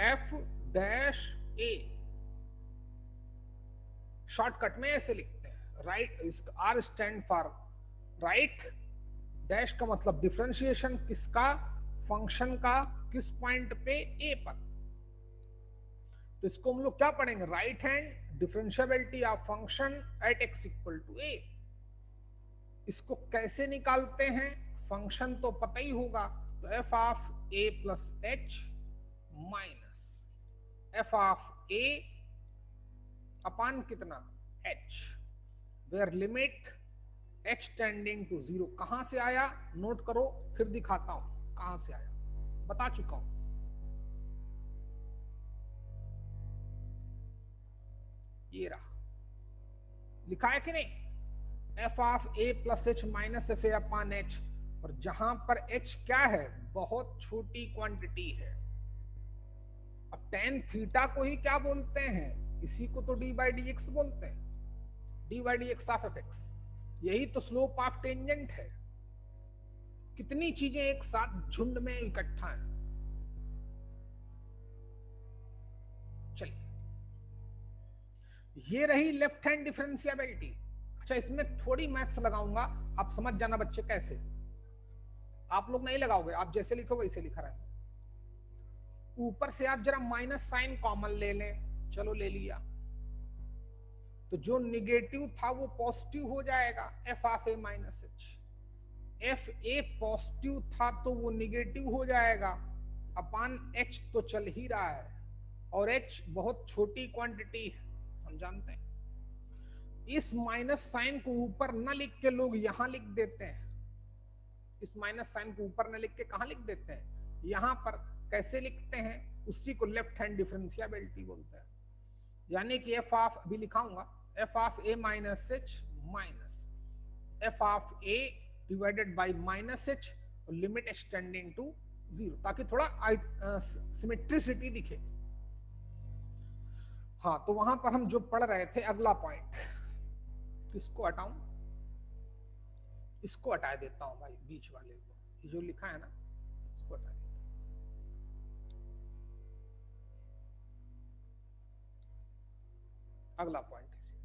F dash a, shortcut में ऐसे लिखते हैं। Right, R stand for right, dash का मतलब डिफरेंशिएशन किसका, फंक्शन का, किस पॉइंट पे, a पर। तो इसको हम लोग क्या पढ़ेंगे, right hand differentiability of function at x equal to a। इसको कैसे निकालते हैं, फंक्शन तो पता ही होगा, तो f of a plus h minus f of a upon कितना, h, where limit h tending to 0। कहां से आया नोट करो, फिर दिखाता हूं कहां से आया, बता चुका हूं। ये रहा, लिखा है कि नहीं, f of a plus h minus F A upon h, और जहां पर h क्या है, बहुत छोटी क्वांटिटी है। अब tan थीटा को ही क्या बोलते हैं, इसी को तो d बाई डी एक्स बोलते हैं, d by D X of fx। यही तो स्लोप ऑफ टेंजेंट है। कितनी चीजें एक साथ झुंड में इकट्ठा है। चलिए, ये रही लेफ्ट हैंड डिफरेंशिएबिलिटी। अच्छा, इसमें थोड़ी मैथ्स लगाऊंगा, आप समझ जाना बच्चे कैसे। आप लोग नहीं लगाओगे, आप जैसे लिखो वैसे लिखा रहे। ऊपर से आप जरा माइनस साइन कॉमन ले लें, चलो ले लिया, तो जो निगेटिव था वो पॉजिटिव हो जाएगा, F of a minus H. F A positive था तो वो निगेटिव हो जाएगा, अपान एच तो चल ही रहा है, और एच बहुत छोटी क्वांटिटी है हम जानते हैं। इस माइनस साइन को ऊपर न लिख के लोग यहां लिख देते हैं, इस माइनस साइन को ऊपर न लिख के कहां लिख देते हैं, यहां पर। कैसे लिखते हैं, उसी को लेफ्ट हैंड डिफरेंशियबिलिटी बोलते हैं। यानी कि एफ ऑफ, अभी लिखाऊंगा, f of a minus h minus F of a divided by minus h, limit extending to 0, ताकि थोड़ा सिमेट्रिसिटी दिखे। हाँ, तो वहां पर हम जो पढ़ रहे थे, अगला पॉइंट, किसको हटाऊं, इसको हटा देता हूं भाई, बीच वाले को, ये जो लिखा है ना, इसको हटा देता हूं। अगला पॉइंट इसी,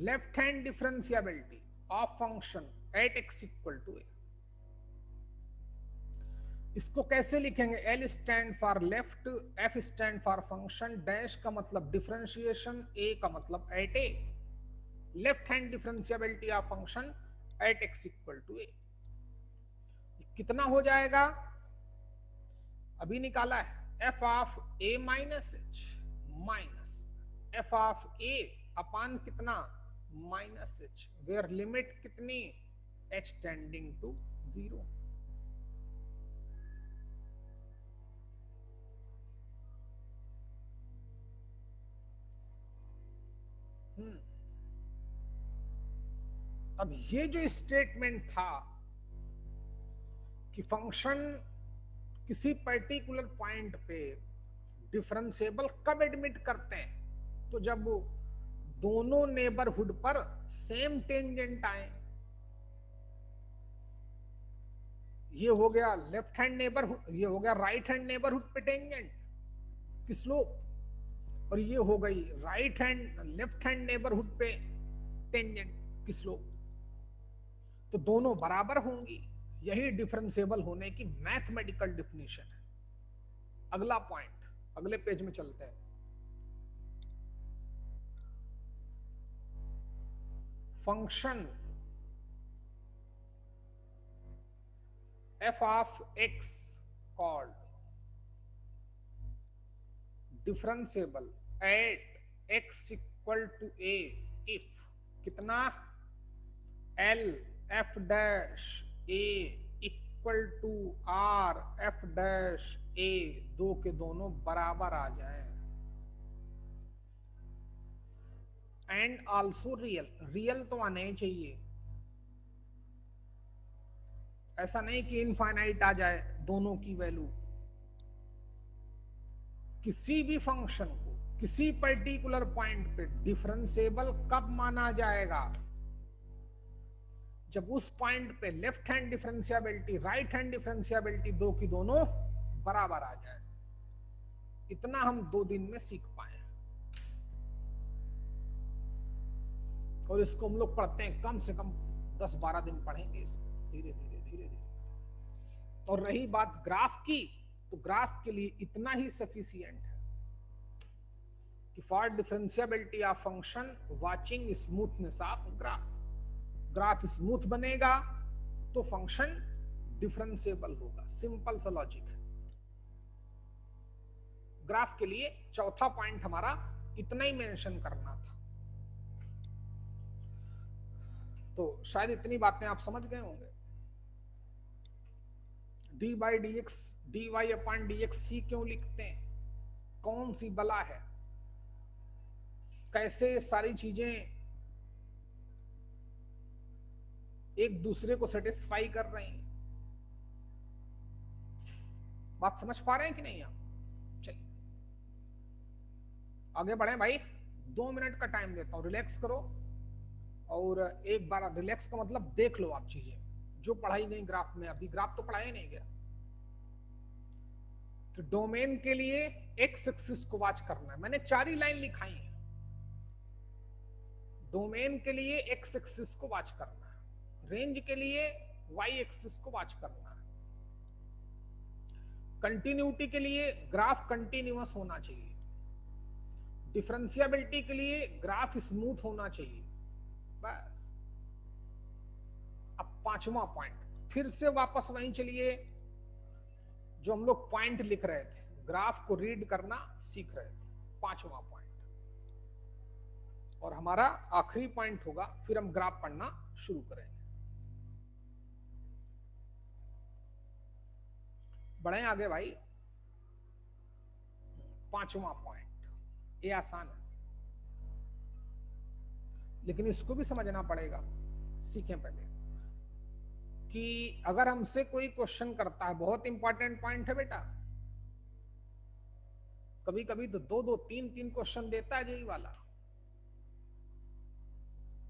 left hand differentiability of function at x equal to a. इसको कैसे लिखेंगे, L stand for left, f stand for function, dash का मतलब डिफरेंशिएशन, ए का मतलब at a. Left hand differentiability of function at x equal to a, कितना हो जाएगा, अभी निकाला है, f of a minus h minus F of a upon कितना, माइनस एच, वेयर लिमिट कितनी, एच टेंडिंग टू 0। अब ये जो स्टेटमेंट था कि फंक्शन किसी पर्टिकुलर पॉइंट पे डिफरेंशिएबल कब एडमिट करते हैं, तो जब दोनों नेबरहुड पर सेम टेंजेंट आए। ये हो गया लेफ्ट हैंड नेबरहुड, ये हो गया राइट हैंड नेबरहुड पे टेंजेंट की स्लोप, और ये हो गई right hand left hand neighbourhood पे टेंजेंट की स्लोप, तो दोनों बराबर होंगी। यही डिफरेंशिएबल होने की मैथमेटिकल डेफिनेशन है। अगला पॉइंट, अगले पेज में चलते हैं। Function f of x called differentiable at x equal to a if कितना, L f dash a equal to R f dash a, दो के दोनों बराबर आ जाए, एंड आल्सो रियल, रियल तो आने ही चाहिए, ऐसा नहीं कि इनफाइनाइट आ जाए दोनों की वैल्यू। किसी भी फंक्शन को किसी पर्टिकुलर पॉइंट पे डिफरेंशिएबल कब माना जाएगा, जब उस पॉइंट पे left hand differentiability right hand differentiability दो की दोनों बराबर आ जाए। इतना हम 2 दिन में सीख पाए, और इसको हम लोग पढ़ते हैं कम से कम 10-12 दिन पढ़ेंगे इसको, धीरे धीरे धीरे धीरे। और रही बात ग्राफ की, तो ग्राफ के लिए इतना ही सफिशिएंट है कि for differentiability of function watching smoothness of graph, graph smooth बनेगा तो फंक्शन डिफरेंशिएबल होगा, सिंपल सा लॉजिक है। ग्राफ के लिए चौथा पॉइंट हमारा इतना ही मेंशन करना था। तो शायद इतनी बातें आप समझ गए होंगे। D by D x, d y upon d x ही क्यों लिखते हैं, कौन सी बला है, कैसे सारी चीजें एक दूसरे को सेटिस्फाई कर रही हैं, बात समझ पा रहे हैं कि नहीं आप। चलिए आगे बढ़े भाई, 2 मिनट का टाइम देता हूं, रिलैक्स करो, और एक बार रिलैक्स का मतलब देख लो आप चीजें जो पढ़ाई नहीं ग्राफ में, अभी ग्राफ तो पढ़ाया नहीं गया। तो डोमेन के लिए एक्स एक्सिस को वॉच करना है, मैंने 4 ही लाइन लिखाई है। डोमेन के लिए एक्स एक्सिस को वॉच करना है, रेंज के लिए वाई एक्सिस को वॉच करना है, कंटिन्यूटी के लिए ग्राफ कंटिन्यूअस होना चाहिए, डिफरेंशियबिलिटी के लिए ग्राफ स्मूथ होना चाहिए, बस। अब 5वां पॉइंट, फिर से वापस वहीं चलिए जो हम लोग पॉइंट लिख रहे थे, ग्राफ को रीड करना सीख रहे थे। 5वां पॉइंट, और हमारा आखिरी पॉइंट होगा, फिर हम ग्राफ पढ़ना शुरू करेंगे। बढ़े आगे भाई। पांचवा पॉइंट, ये आसान है लेकिन इसको भी समझना पड़ेगा। सीखें पहले कि अगर हमसे कोई क्वेश्चन करता है, बहुत इंपॉर्टेंट पॉइंट है बेटा, कभी कभी तो दो दो तीन तीन क्वेश्चन देता है यही वाला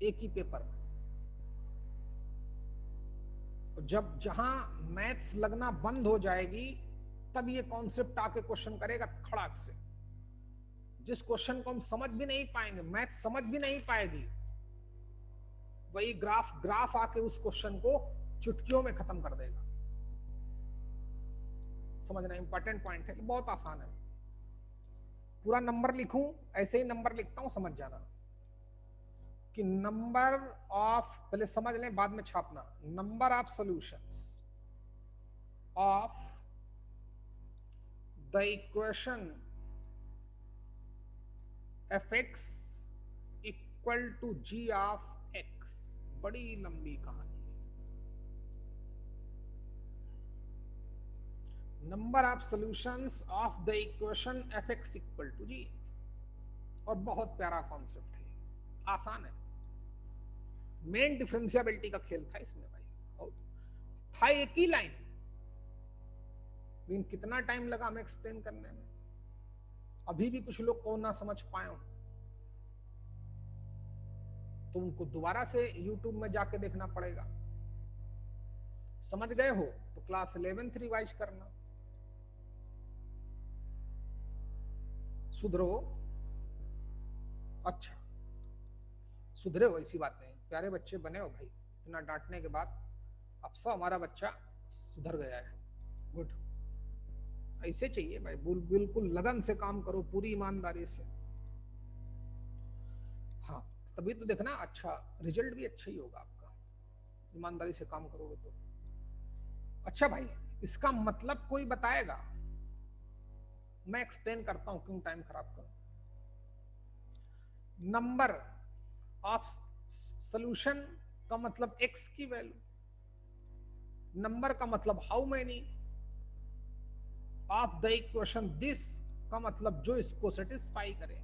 एक ही पेपर में। जब जहां मैथ्स लगना बंद हो जाएगी तब ये कॉन्सेप्ट आके क्वेश्चन करेगा खड़ाक से। जिस क्वेश्चन को हम समझ भी नहीं पाएंगे, मैथ समझ भी नहीं पाएगी, वही ग्राफ आके उस क्वेश्चन को चुटकियों में खत्म कर देगा। समझना इंपॉर्टेंट पॉइंट है, बहुत आसान है। पूरा नंबर लिखूं, ऐसे ही नंबर लिखता हूं, समझ जाना कि नंबर ऑफ, पहले समझ लें बाद में छापना, number of solutions of the equation fx equal to g of x। बड़ी लंबी कहानी। Number of solutions of the equation fx equal to gx, और बहुत प्यारा कॉन्सेप्ट है, आसान है। मेन डिफरेंशियबिलिटी का खेल था इसमें भाई, और था एक ही लाइन, लेकिन कितना टाइम लगा हमें एक्सप्लेन करने में। अभी भी कुछ लोग को ना समझ पाए हो तो उनको दोबारा से YouTube में जाके देखना पड़ेगा। समझ गए हो तो क्लास 11th रिवाइज करना। सुधरो। अच्छा, सुधरे हो, ऐसी बात नहीं, प्यारे बच्चे बने हो भाई। इतना डांटने के बाद अब सब हमारा बच्चा सुधर गया है। गुड, ऐसे चाहिए भाई, बिल्कुल लगन से काम करो, पूरी ईमानदारी से। हाँ, तभी तो देखना अच्छा रिजल्ट भी अच्छा ही होगा आपका, ईमानदारी से काम करोगे तो। अच्छा भाई, इसका मतलब कोई बताएगा? मैं एक्सप्लेन करता हूं, क्यों टाइम खराब करूं। नंबर ऑफ सॉल्यूशन का मतलब x की वैल्यू, नंबर का मतलब how many, of the equation this का मतलब जो इसको सेटिस्फाई करे।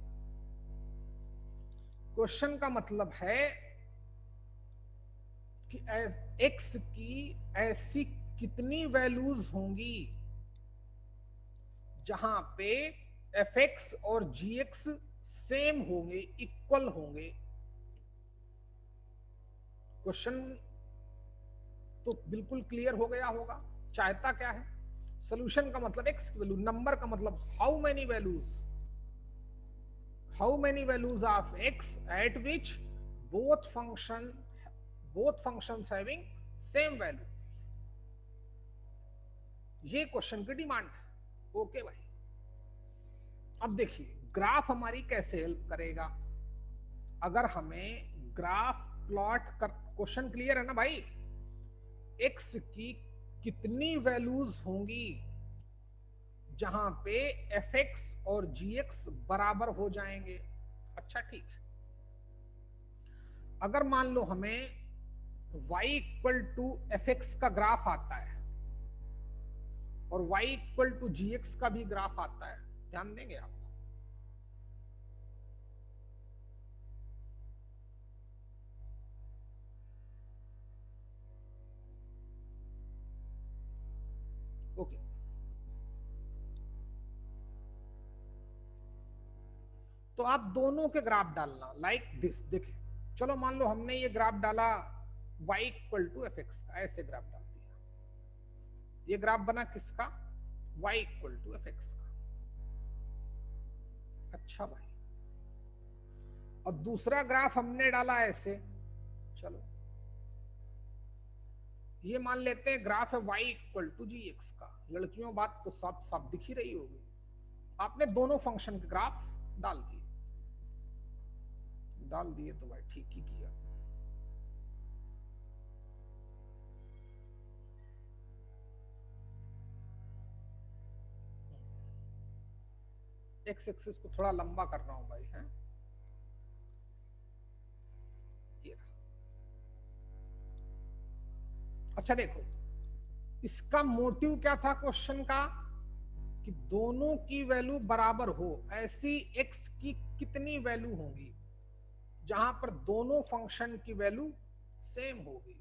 क्वेश्चन का मतलब है कि x की ऐसी कितनी वैल्यूज होंगी जहां पे fx और gx सेम होंगे, इक्वल होंगे। क्वेश्चन तो बिल्कुल क्लियर हो गया होगा। चाहता क्या है? सॉल्यूशन का मतलब x की वैल्यू, नंबर का मतलब how many values, how many values of x eight which both functions having same value. ये क्वेश्चन की डिमांड है। ओके भाई, अब देखिए ग्राफ हमारी कैसे हेल्प करेगा। अगर हमें ग्राफ प्लॉट कर, क्वेश्चन क्लियर है ना भाई, x की कितनी वैल्यूज होंगी जहां पे fx और gx बराबर हो जाएंगे। अच्छा ठीक है, अगर मान लो हमें y इक्वल टू fx का ग्राफ आता है और y इक्वल टू gx का भी ग्राफ आता है, ध्यान देंगे आप। ओके, तो आप दोनों के ग्राफ डालना लाइक दिस। देखिए, चलो मान लो हमने ये ग्राफ डाला y इक्वल टू fx का, ऐसे ग्राफ डाल दिया। ये ग्राफ बना किसका? y इक्वल टू fx का। अच्छा भाई, और दूसरा ग्राफ हमने डाला ऐसे, चलो ये मान लेते हैं ग्राफ है y इक्वल टू gx का। लड़कियों बात तो साफ साफ दिख ही रही होगी। आपने दोनों फंक्शन के ग्राफ डाल दिए, तो भाई ठीक ही किया। एक्स एक्सिस को थोड़ा लंबा कर रहा हूं भाई, है अच्छा देखो, इसका मोटिव क्या था क्वेश्चन का, कि दोनों की वैल्यू बराबर हो, ऐसी x की कितनी वैल्यू होगी जहां पर दोनों फंक्शन की वैल्यू सेम होगी।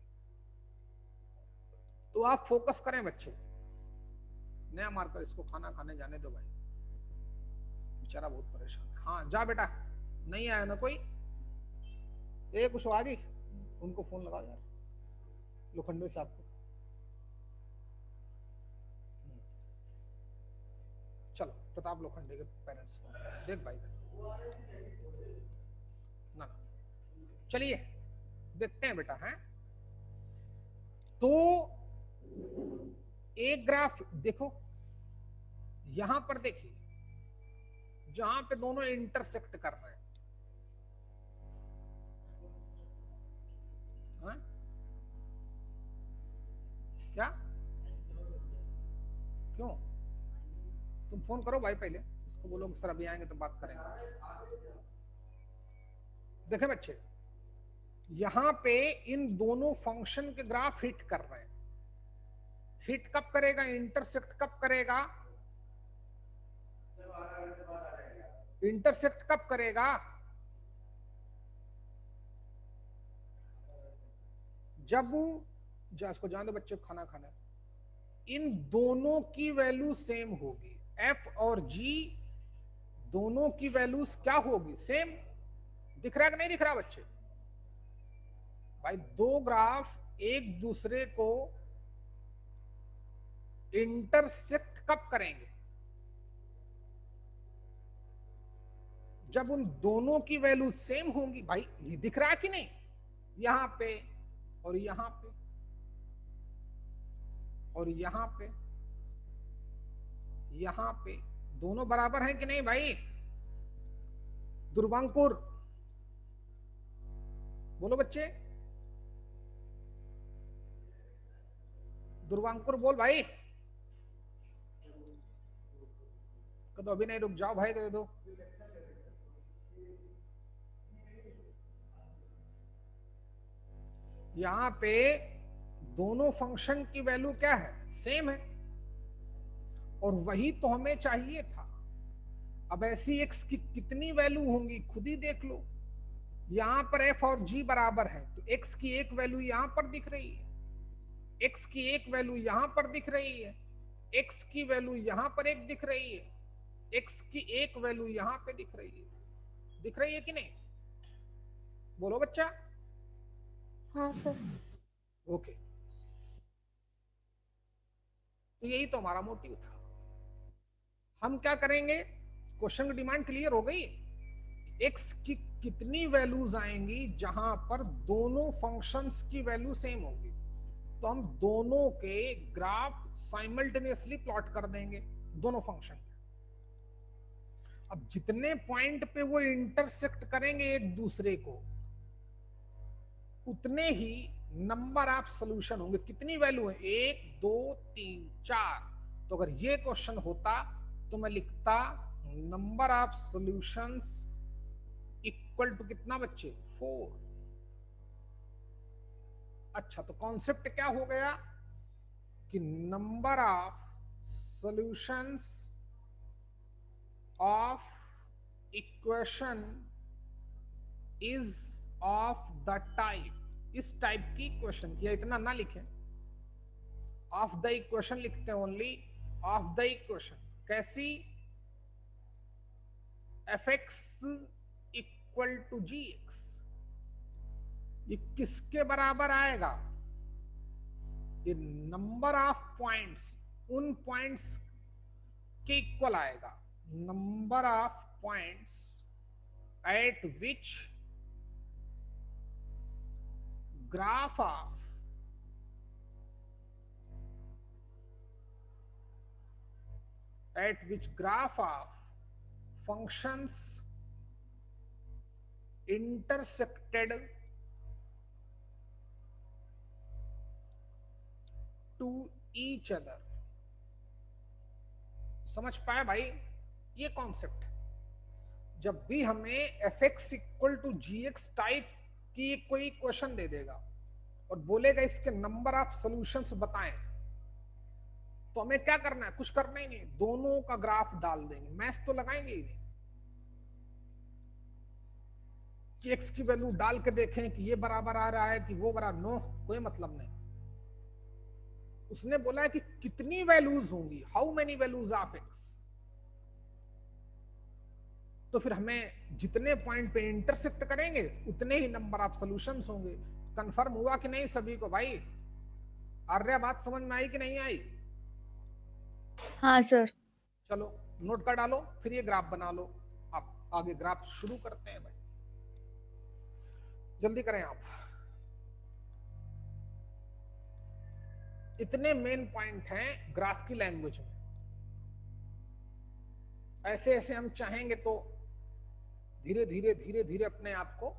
तो आप फोकस करें बच्चे, नया मार्कर, इसको खाना खाने जाने दो भाई, बेचारा बहुत परेशान है। हाँ जा बेटा, नहीं आया ना कोई, एक कुशवाहा उनको फोन लगाओ यार, लोखंडे साहब को। चलो प्रताप लोखंडे के पेरेंट्स को देख भाई ना, चलिए देखते हैं बेटा। है तो एक ग्राफ देखो, यहां पर देखिए जहां पे दोनों इंटरसेक्ट कर रहे हैं, हाँ? क्या क्यों, तुम फोन करो भाई पहले इसको, बोलो सर अभी आएंगे तो बात करेंगे। देखे बच्चे, यहां पे इन दोनों फंक्शन के ग्राफ हिट कर रहे हैं। हिट कब करेगा, इंटरसेक्ट कब करेगा, इंटरसेक्ट कब करेगा, जब इसको जान दो बच्चे, खाना खाना, इन दोनों की वैल्यू सेम होगी। एफ और जी दोनों की वैल्यूज क्या होगी, सेम। दिख रहा है कि नहीं दिख रहा बच्चे, भाई दो ग्राफ एक दूसरे को इंटरसेक्ट कब करेंगे, जब उन दोनों की वैल्यू सेम होंगी। भाई ये दिख रहा है कि नहीं, यहां पे और यहां पे और यहां पे, यहां पे दोनों बराबर हैं कि नहीं भाई, दुर्वांकुर बोलो बच्चे, दुर्वांकुर बोल भाई, तो अभी नहीं, रुक जाओ भाई, दे दो। यहां पे दोनों फंक्शन की वैल्यू क्या है, सेम है, और वही तो हमें चाहिए था। अब ऐसी एक्स की कितनी वैल्यू होंगी खुद ही देख लो, यहां पर एफ और जी बराबर है, तो एक्स की एक वैल्यू यहां पर दिख रही है, एक्स की एक वैल्यू यहां पर दिख रही है, एक्स की वैल्यू यहां पर एक दिख रही है, एक्स की एक वैल्यू यहां पे दिख रही है। दिख रही है कि नहीं, बोलो बच्चा। हाँ सर। ओके, तो यही तो हमारा मोटिव था। हम क्या करेंगे, क्वेश्चन की डिमांड क्लियर हो गई, एक्स की कितनी वैल्यूज आएंगी जहां पर दोनों फंक्शंस की वैल्यू सेम होगी, तो हम दोनों के ग्राफ साइमल्टेनियसली प्लॉट कर देंगे, दोनों फंक्शन। अब जितने पॉइंट पे वो इंटरसेक्ट करेंगे एक दूसरे को, उतने ही नंबर ऑफ सॉल्यूशन होंगे। कितनी वैल्यू है, 1 2 3 4। तो अगर ये क्वेश्चन होता तो मैं लिखता number of solutions equal to कितना बच्चे, 4। अच्छा, तो कॉन्सेप्ट क्या हो गया कि number of solutions of equation is of the type, इस टाइप की इक्वेशन की, इतना ना लिखें, ऑफ द इक्वेशन लिखते हैं ओनली, ऑफ द इक्वेशन। कैसी, F X equal to G X, ये किसके बराबर आएगा, ये नंबर ऑफ पॉइंट्स, उन पॉइंट्स के इक्वल आएगा, number of points at which graph of functions intersected to each other। समझ पाए भाई ये कॉन्सेप्ट, जब भी हमें F X equal to G X type की कोई क्वेश्चन दे देगा और बोलेगा इसके नंबर ऑफ सॉल्यूशंस बताएं, तो हमें क्या करना है? कुछ करना ही नहीं, दोनों का ग्राफ डाल देंगे, मैथ तो लगाएंगे ही नहीं कि एक्स की वैल्यू डाल के देखें कि ये बराबर आ रहा है कि वो बराबर, नो, कोई मतलब नहीं। उसने बोला है कि कितनी वैल्यूज होंगी, how many values of x, तो फिर हमें जितने पॉइंट पे इंटरसेक्ट करेंगे उतने ही नंबर ऑफ सॉल्यूशंस होंगे। कंफर्म हुआ कि नहीं सभी को भाई? आर्या बात समझ में आई कि नहीं आई? हाँ सर। चलो नोट कर डालो, फिर ये ग्राफ बना लो। आप आगे ग्राफ शुरू करते हैं भाई, जल्दी करें आप। इतने मेन पॉइंट हैं ग्राफ की लैंग्वेज में, ऐसे ऐसे हम चाहेंगे तो धीरे धीरे धीरे धीरे अपने आप को,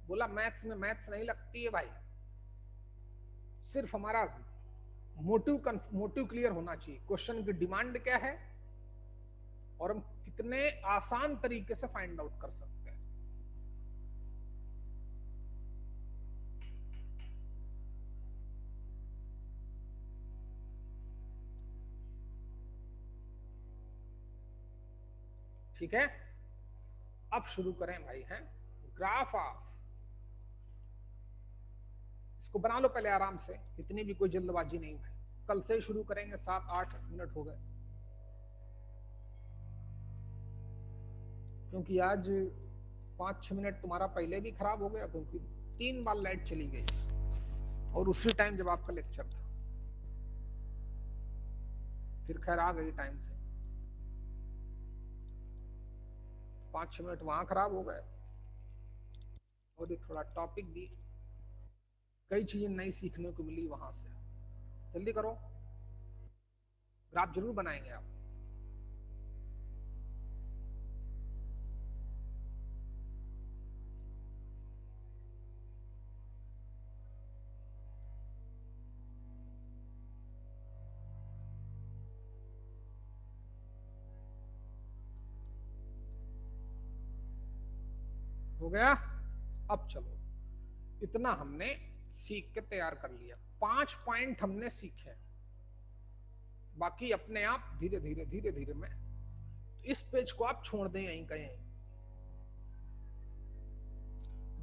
बोला मैथ्स में मैथ्स नहीं लगती है भाई, सिर्फ हमारा मोटिव क्लियर होना चाहिए, क्वेश्चन की डिमांड क्या है और हम कितने आसान तरीके से फाइंड आउट कर सकते हैं। ठीक है, अब शुरू करें भाई, हैं ग्राफ ऑफ, इसको बना लो पहले आराम से, इतनी भी कोई जल्दबाजी नहीं भाई, कल से ही शुरू करेंगे, 7-8 मिनट हो गए, क्योंकि आज 5-6 मिनट तुम्हारा पहले भी खराब हो गया, क्योंकि 3 बार लाइट चली गई और उसी टाइम जब आपका लेक्चर था, फिर खैर आ गई टाइम से, 5-6 मिनट वहां खराब हो गए, और ये थोड़ा टॉपिक भी, कई चीजें नई सीखने को मिली वहां से। जल्दी करो, ग्राफ जरूर बनाएंगे आप। हो गया? अब चलो, इतना हमने सीख के तैयार कर लिया, 5 पॉइंट हमने सीखे, बाकी अपने आप धीरे धीरे धीरे धीरे में, इस पेज को आप छोड़ दें यहीं कहीं।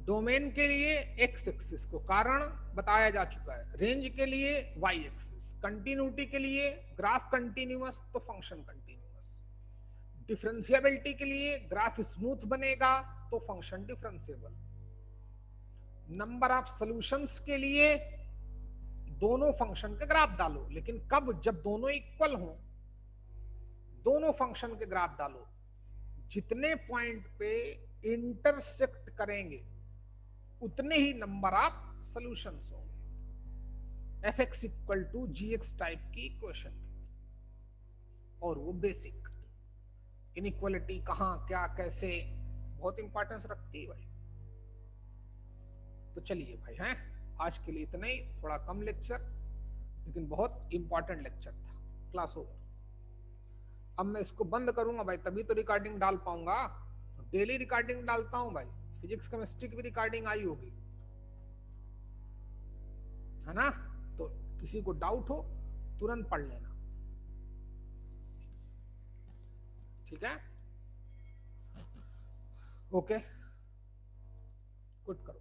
डोमेन के लिए एक्स एक्सिस को कारण बताया जा चुका है, रेंज के लिए वाई एक्सिस, कंटिन्यूटी के लिए ग्राफ कंटिन्यूअस तो फंक्शन कंटिन्यूअस, डिफरेंशियबिलिटी के लिए ग्राफ स्मूथ बनेगा तो function differentiable, number of solutions के लिए दोनों फंक्शन के ग्राफ डालो, लेकिन कब? जब दोनों इक्वल हो, दोनों फंक्शन के ग्राफ डालो, जितने पॉइंट पे इंटरसेक्ट करेंगे उतने ही नंबर ऑफ सॉल्यूशंस होंगे, F X equal to G X type की इक्वेशन, और वो बेसिक इनइक्वालिटी कहां क्या कैसे बहुत इंपॉर्टेंस रखती है भाई। तो चलिए भाई, हैं आज के लिए इतना ही, थोड़ा कम लेक्चर लेकिन बहुत इंपॉर्टेंट लेक्चर था, क्लास ओवर। अब मैं इसको बंद करूंगा भाई, तभी तो रिकॉर्डिंग डाल पाऊंगा, डेली रिकॉर्डिंग डालता हूं भाई, फिजिक्स केमिस्ट्री की भी रिकॉर्डिंग आई होगी, है ना? तो किसी को डाउट हो तुरंत पढ़ लेना, ठीक है? ओके, गुड करो।